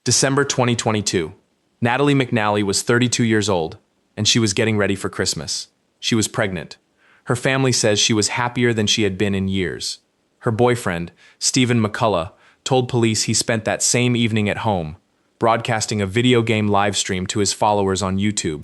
December 2022. Natalie McNallie was 32 years old, and she was getting ready for Christmas. She was pregnant. Her family says she was happier than she had been in years. Her boyfriend, Stephen McCullough, told police he spent that same evening at home, broadcasting a video game livestream to his followers on YouTube.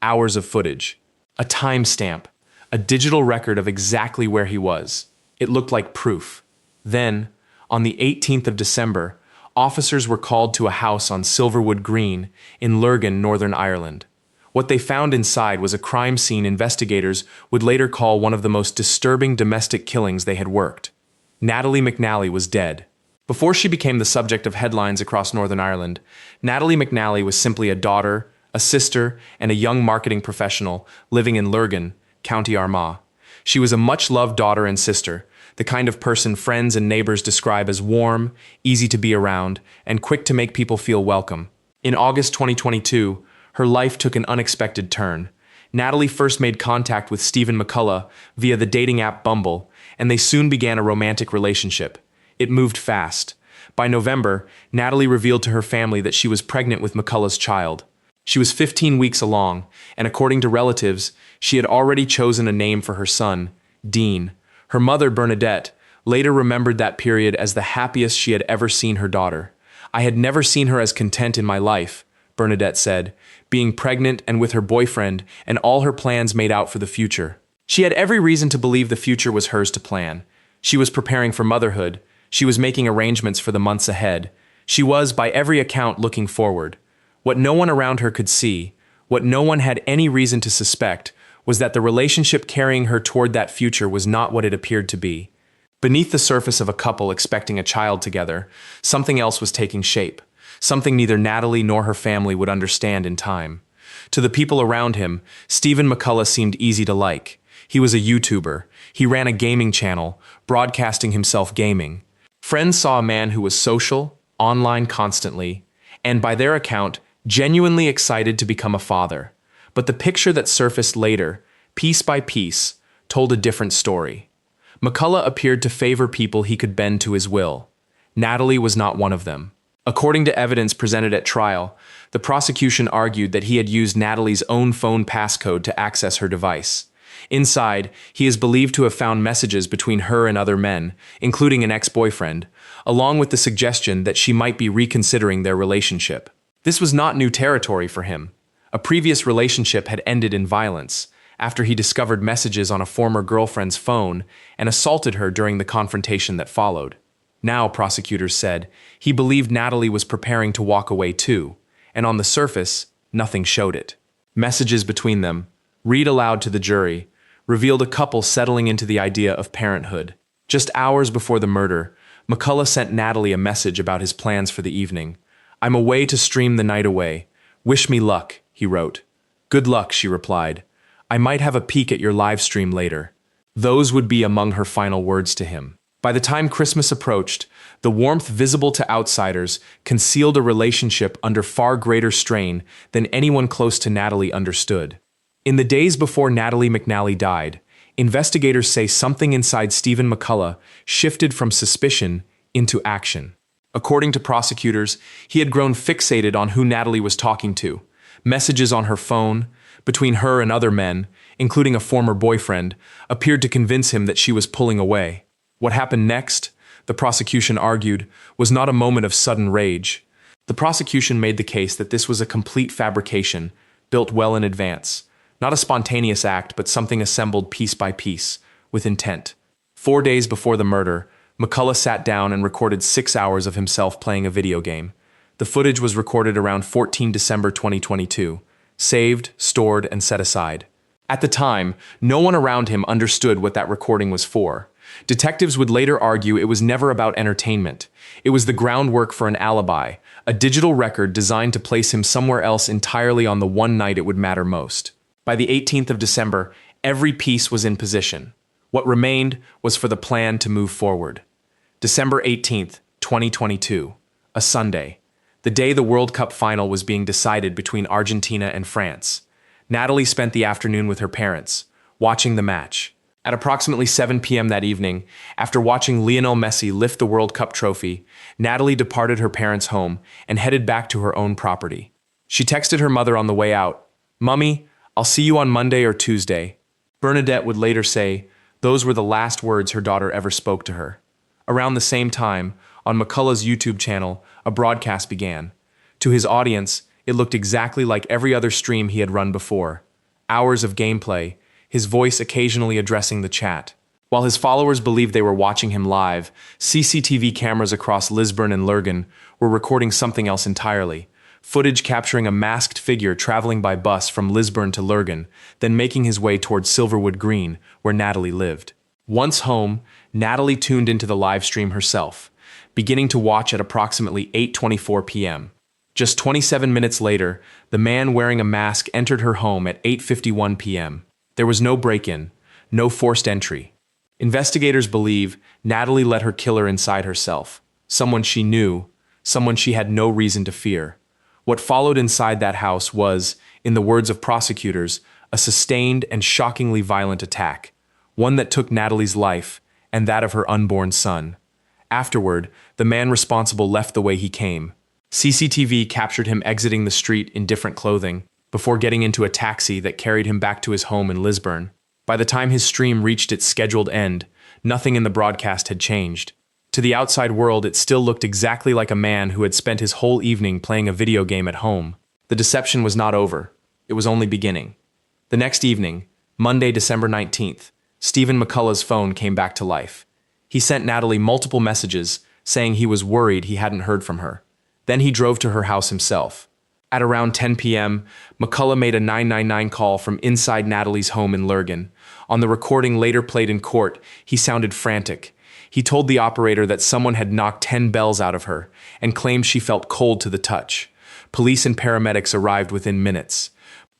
Hours of footage. A timestamp. A digital record of exactly where he was. It looked like proof. Then, on the 18th of December, officers were called to a house on Silverwood Green in Lurgan, Northern Ireland. What they found inside was a crime scene investigators would later call one of the most disturbing domestic killings they had worked. Natalie McNallie was dead. Before she became the subject of headlines across Northern Ireland, Natalie McNallie was simply a daughter, a sister, and a young marketing professional living in Lurgan, County Armagh. She was a much-loved daughter and sister, the kind of person friends and neighbors describe as warm, easy to be around, and quick to make people feel welcome. In August 2022, her life took an unexpected turn. Natalie first made contact with Stephen McCullough via the dating app Bumble, and they soon began a romantic relationship. It moved fast. By November, Natalie revealed to her family that she was pregnant with McCullough's child. She was 15 weeks along, and according to relatives, she had already chosen a name for her son, Dean. Her mother, Bernadette, later remembered that period as the happiest she had ever seen her daughter. "I had never seen her as content in my life," Bernadette said, being pregnant and with her boyfriend and all her plans made out for the future. She had every reason to believe the future was hers to plan. She was preparing for motherhood. She was making arrangements for the months ahead. She was, by every account, looking forward. What no one around her could see, what no one had any reason to suspect, was that the relationship carrying her toward that future was not what it appeared to be. Beneath the surface of a couple expecting a child together, something else was taking shape, something neither Natalie nor her family would understand in time. To the people around him, Stephen McCullough seemed easy to like. He was a YouTuber. He ran a gaming channel, broadcasting himself gaming. Friends saw a man who was social, online constantly, and by their account, genuinely excited to become a father. But the picture that surfaced later, piece by piece, told a different story. McCullough appeared to favor people he could bend to his will. Natalie was not one of them. According to evidence presented at trial, the prosecution argued that he had used Natalie's own phone passcode to access her device. Inside, he is believed to have found messages between her and other men, including an ex-boyfriend, along with the suggestion that she might be reconsidering their relationship. This was not new territory for him. A previous relationship had ended in violence after he discovered messages on a former girlfriend's phone and assaulted her during the confrontation that followed. Now, prosecutors said, he believed Natalie was preparing to walk away too, and on the surface, nothing showed it. Messages between them, read aloud to the jury, revealed a couple settling into the idea of parenthood. Just hours before the murder, McCullough sent Natalie a message about his plans for the evening. "I'm away to stream the night away. Wish me luck," he wrote. "Good luck," she replied. "I might have a peek at your live stream later." Those would be among her final words to him. By the time Christmas approached, the warmth visible to outsiders concealed a relationship under far greater strain than anyone close to Natalie understood. In the days before Natalie McNallie died, investigators say something inside Stephen McCullough shifted from suspicion into action. According to prosecutors, he had grown fixated on who Natalie was talking to. Messages on her phone, between her and other men, including a former boyfriend, appeared to convince him that she was pulling away. What happened next, the prosecution argued, was not a moment of sudden rage. The prosecution made the case that this was a complete fabrication, built well in advance. Not a spontaneous act, but something assembled piece by piece, with intent. 4 days before the murder, McCullough sat down and recorded 6 hours of himself playing a video game. The footage was recorded around 14 December 2022, saved, stored, and set aside. At the time, no one around him understood what that recording was for. Detectives would later argue it was never about entertainment. It was the groundwork for an alibi, a digital record designed to place him somewhere else entirely on the one night it would matter most. By the 18th of December, every piece was in position. What remained was for the plan to move forward. December 18th, 2022, a Sunday, the day the World Cup final was being decided between Argentina and France. Natalie spent the afternoon with her parents, watching the match. At approximately 7 p.m. that evening, after watching Lionel Messi lift the World Cup trophy, Natalie departed her parents' home and headed back to her own property. She texted her mother on the way out, "Mummy, I'll see you on Monday or Tuesday." Bernadette would later say those were the last words her daughter ever spoke to her. Around the same time, on McCullough's YouTube channel, a broadcast began. To his audience, it looked exactly like every other stream he had run before. Hours of gameplay, his voice occasionally addressing the chat. While his followers believed they were watching him live, CCTV cameras across Lisburn and Lurgan were recording something else entirely. Footage capturing a masked figure traveling by bus from Lisburn to Lurgan, then making his way towards Silverwood Green, where Natalie lived. Once home, Natalie tuned into the live stream herself, beginning to watch at approximately 8:24 p.m. Just 27 minutes later, the man wearing a mask entered her home at 8:51 p.m. There was no break-in, no forced entry. Investigators believe Natalie let her killer inside herself, someone she knew, someone she had no reason to fear. What followed inside that house was, in the words of prosecutors, a sustained and shockingly violent attack, one that took Natalie's life and that of her unborn son. Afterward, the man responsible left the way he came. CCTV captured him exiting the street in different clothing, before getting into a taxi that carried him back to his home in Lisburn. By the time his stream reached its scheduled end, nothing in the broadcast had changed. To the outside world, it still looked exactly like a man who had spent his whole evening playing a video game at home. The deception was not over. It was only beginning. The next evening, Monday, December 19th, Stephen McCullough's phone came back to life. He sent Natalie multiple messages, saying he was worried he hadn't heard from her. Then he drove to her house himself. At around 10 p.m., McCullough made a 999 call from inside Natalie's home in Lurgan. On the recording later played in court, he sounded frantic. He told the operator that someone had knocked 10 bells out of her and claimed she felt cold to the touch. Police and paramedics arrived within minutes.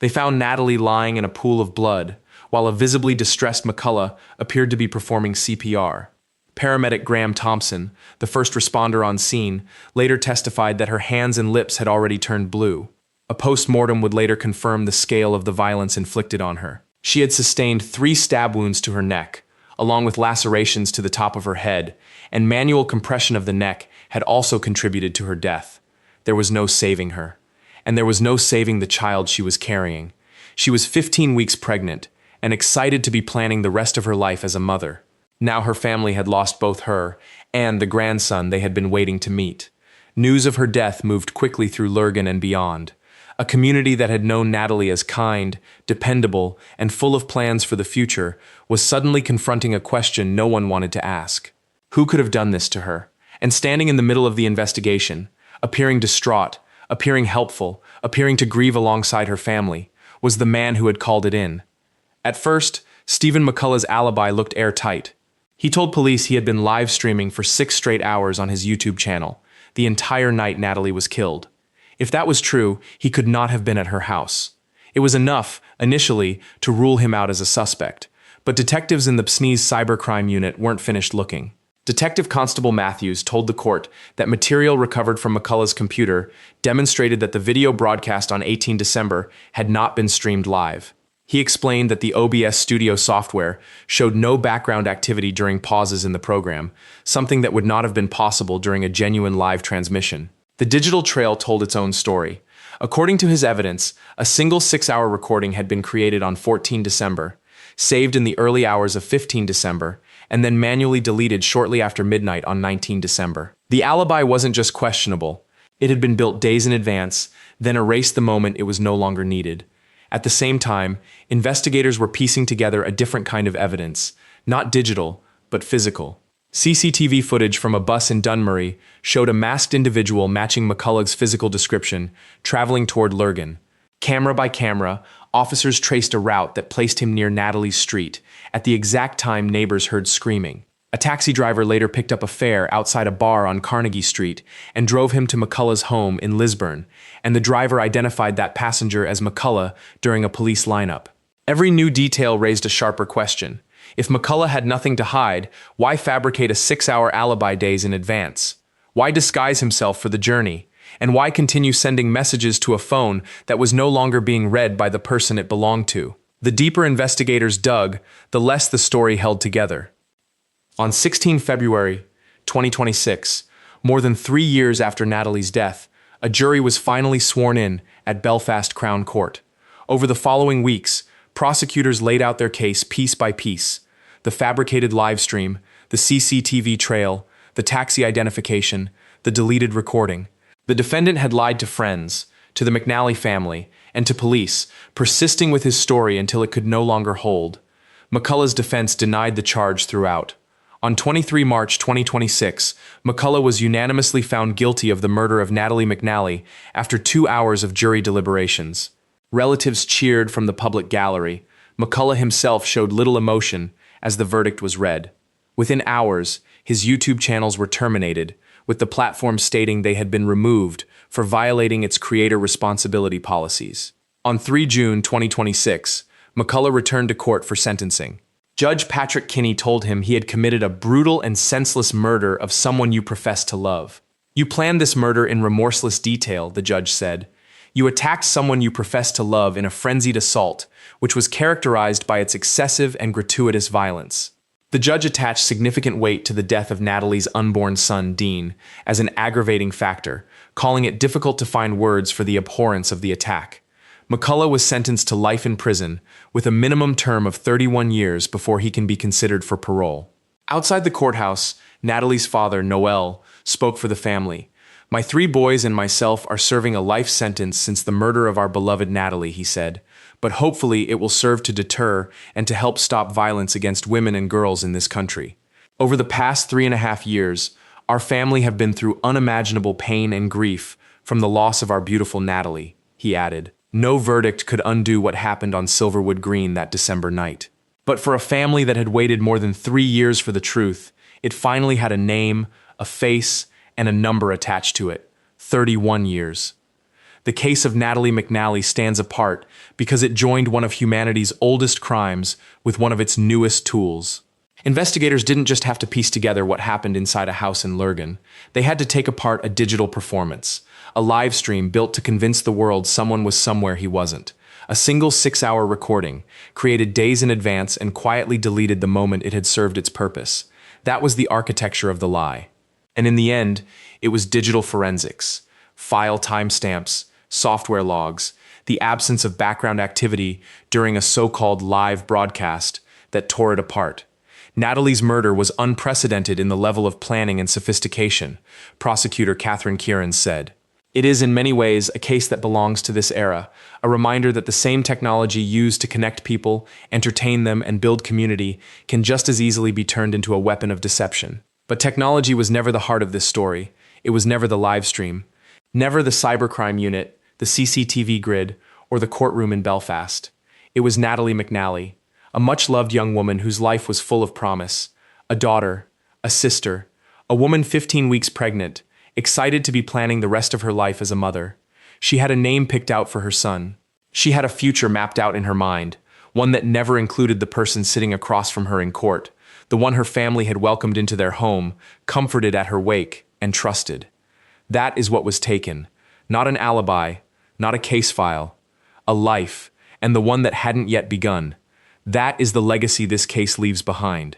They found Natalie lying in a pool of blood, while a visibly distressed McCullough appeared to be performing CPR. Paramedic Graham Thompson, the first responder on scene, later testified that her hands and lips had already turned blue. A post-mortem would later confirm the scale of the violence inflicted on her. She had sustained 3 stab wounds to her neck, along with lacerations to the top of her head, and manual compression of the neck had also contributed to her death. There was no saving her. And there was no saving the child she was carrying. She was 15 weeks pregnant, and excited to be planning the rest of her life as a mother. Now her family had lost both her and the grandson they had been waiting to meet. News of her death moved quickly through Lurgan and beyond. A community that had known Natalie as kind, dependable, and full of plans for the future was suddenly confronting a question no one wanted to ask. Who could have done this to her? And standing in the middle of the investigation, appearing distraught, appearing helpful, appearing to grieve alongside her family, was the man who had called it in. At first, Stephen McCullough's alibi looked airtight. He told police he had been live streaming for 6 straight hours on his YouTube channel, the entire night Natalie was killed. If that was true, he could not have been at her house. It was enough, initially, to rule him out as a suspect, but detectives in the PSNI's cybercrime unit weren't finished looking. Detective Constable Matthews told the court that material recovered from McCullough's computer demonstrated that the video broadcast on 18 December had not been streamed live. He explained that the OBS Studio software showed no background activity during pauses in the program, something that would not have been possible during a genuine live transmission. The digital trail told its own story. According to his evidence, a single 6-hour recording had been created on 14 December, saved in the early hours of 15 December, and then manually deleted shortly after midnight on 19 December. The alibi wasn't just questionable. It had been built days in advance, then erased the moment it was no longer needed. At the same time, investigators were piecing together a different kind of evidence, not digital, but physical. CCTV footage from a bus in Dunmurry showed a masked individual matching McCullough's physical description, traveling toward Lurgan. Camera by camera, officers traced a route that placed him near Natalie's street, at the exact time neighbors heard screaming. A taxi driver later picked up a fare outside a bar on Carnegie Street and drove him to McCullough's home in Lisburn, and the driver identified that passenger as McCullough during a police lineup. Every new detail raised a sharper question. If McCullough had nothing to hide, why fabricate a 6-hour alibi days in advance? Why disguise himself for the journey? And why continue sending messages to a phone that was no longer being read by the person it belonged to? The deeper investigators dug, the less the story held together. On 16 February 2026, more than 3 years after Natalie's death, a jury was finally sworn in at Belfast Crown Court. Over the following weeks, prosecutors laid out their case piece by piece: the fabricated live stream, the CCTV trail, the taxi identification, the deleted recording. The defendant had lied to friends, to the McNallie family, and to police, persisting with his story until it could no longer hold. McCullough's defense denied the charge throughout. On 23 March 2026, McCullough was unanimously found guilty of the murder of Natalie McNallie after 2 hours of jury deliberations. Relatives cheered from the public gallery. McCullough himself showed little emotion as the verdict was read. Within hours, his YouTube channels were terminated, with the platform stating they had been removed for violating its creator responsibility policies. On 3 June 2026, McCullough returned to court for sentencing. Judge Patrick Kinney told him he had committed a brutal and senseless murder of someone you profess to love. You planned this murder in remorseless detail, the judge said. You attacked someone you profess to love in a frenzied assault, which was characterized by its excessive and gratuitous violence. The judge attached significant weight to the death of Natalie's unborn son, Dean, as an aggravating factor, calling it difficult to find words for the abhorrence of the attack. McCullough was sentenced to life in prison, with a minimum term of 31 years before he can be considered for parole. Outside the courthouse, Natalie's father, Noel, spoke for the family. My 3 boys and myself are serving a life sentence since the murder of our beloved Natalie, he said, but hopefully it will serve to deter and to help stop violence against women and girls in this country. Over the past 3.5 years, our family have been through unimaginable pain and grief from the loss of our beautiful Natalie, he added. No verdict could undo what happened on Silverwood Green that December night. But for a family that had waited more than 3 years for the truth, it finally had a name, a face, and a number attached to it: 31 years. The case of Natalie McNallie stands apart because it joined one of humanity's oldest crimes with one of its newest tools. Investigators didn't just have to piece together what happened inside a house in Lurgan. They had to take apart a digital performance, a live stream built to convince the world someone was somewhere he wasn't. A single 6-hour recording, created days in advance and quietly deleted the moment it had served its purpose. That was the architecture of the lie. And in the end, it was digital forensics, file timestamps, software logs, the absence of background activity during a so-called live broadcast that tore it apart. Natalie's murder was unprecedented in the level of planning and sophistication, prosecutor Catherine Kieran said. It is in many ways a case that belongs to this era, a reminder that the same technology used to connect people, entertain them, and build community can just as easily be turned into a weapon of deception. But technology was never the heart of this story. It was never the live stream, never the cybercrime unit, the CCTV grid, or the courtroom in Belfast. It was Natalie McNallie, a much-loved young woman whose life was full of promise, a daughter, a sister, a woman 15 weeks pregnant, excited to be planning the rest of her life as a mother. She had a name picked out for her son. She had a future mapped out in her mind, one that never included the person sitting across from her in court, the one her family had welcomed into their home, comforted at her wake, and trusted. That is what was taken, not an alibi, not a case file, a life, and the one that hadn't yet begun. That is the legacy this case leaves behind.